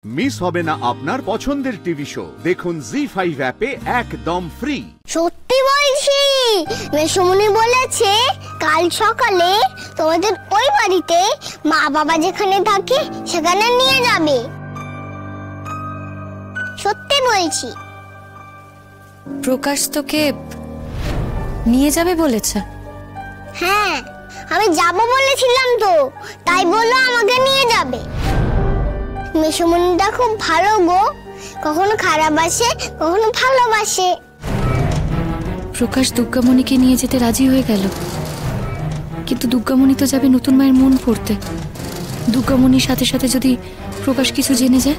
Miss হবে না আপনার পছন্দের টিভি শো। দেখুন জি5 অ্যাপে একদম ফ্রি। সত্যি বলছি, মেসমুনি বলেছে কাল সকালে তোমাদের ওই বাড়িতে মা বাবা যেখানে থাকে সেখানে নিয়ে যাবে। সত্যি বলছি। প্রকাশ তোকে নিয়ে যাবে বলেছে? হ্যাঁ, আমি যাব বলেছিলাম তো, তাই বললো আমাকে নিয়ে যাবে। মেসমুনিটা খুব ভালো গো, কখনো খারাপ আসে কখনো ভালোবাসে। প্রকাশ দুর্গামণিকে নিয়ে যেতে রাজি হয়ে গেল, কিন্তু দুর্গামণি তো যাবে নতুন মায়ের মন পড়তে। দুর্গামণির সাথে সাথে যদি প্রকাশ কিছু জেনে যায়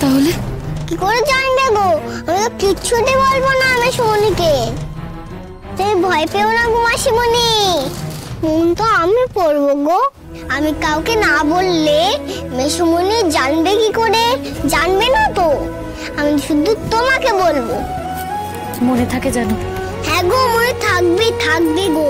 তাহলে? কি করে জানবে গো? আমি তো কিচ্ছুটি বলবো না মেসমুনিকে। তুমি ভয় পেও না গো মাসিমণি, মন তো আমি পড়বো গো। আমি কাউকে না বললে মেসমুনি জানবে কি করে? জানবে না তো, আমি শুধু তোমাকে বলবো। মনে থাকে জানো? হ্যাঁ গো, মনে থাকবে থাকবে গো।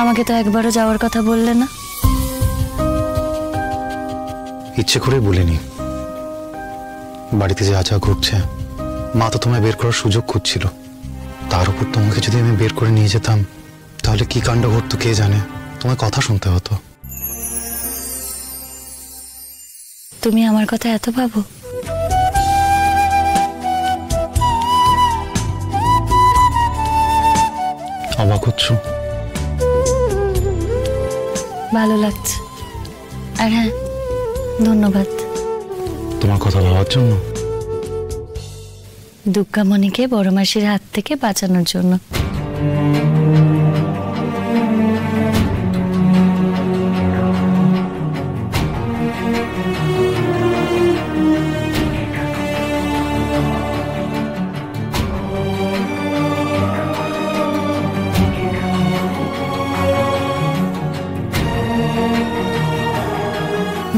আমাকে তো একবারও যাওয়ার কথা বললে না। ইচ্ছে করে বলিনি। বাড়িতে যা যা ঘটছে, মা তো তোমায় বের করার সুযোগ খুঁজছিল। তার উপর তোমাকে যদি আমি বের করে নিয়ে যেতাম তাহলে কি কাণ্ড ঘটতো কে জানে। তোমার কথা শুনতে হতো। তুমি আমার কথা এত ভাবো? অবাক হচ্ছ? ভালো লাগছে। আর হ্যাঁ, ধন্যবাদ তোমার কথা ভাবার জন্য। দুর্গামণিকে বড় মাসির হাত থেকে বাঁচানোর জন্য।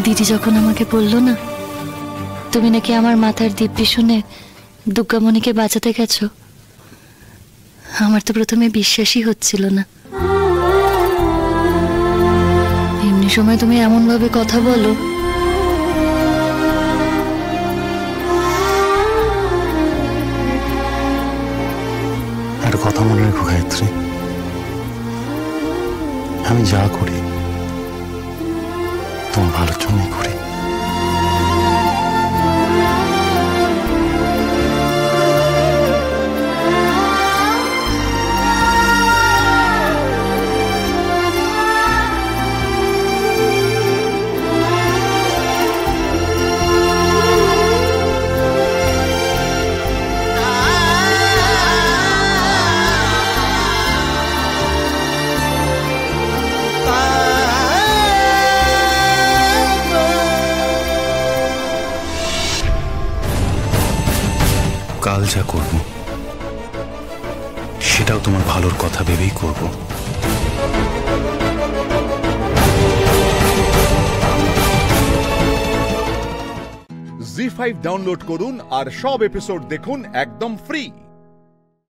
দিদি যখন আমাকে বললো না তুমি নাকি আমার মাথার দিব্যি শুনে দুর্গামণিকে বাঁচাতে গেছো, আমার তো প্রথমে বিশ্বাসই হচ্ছিল না। এমনি সময় তুমি এমন ভাবে কথা বলো, একটা কথা মনে রেখো গায়ত্রী, আমি যা করি তোমার ভালোর জন্যই করি। কাল যা করব সেটাও তোমার ভালোর কথা ভেবেই করব। জি5 ডাউনলোড করুন আর সব এপিসোড দেখুন একদম ফ্রি।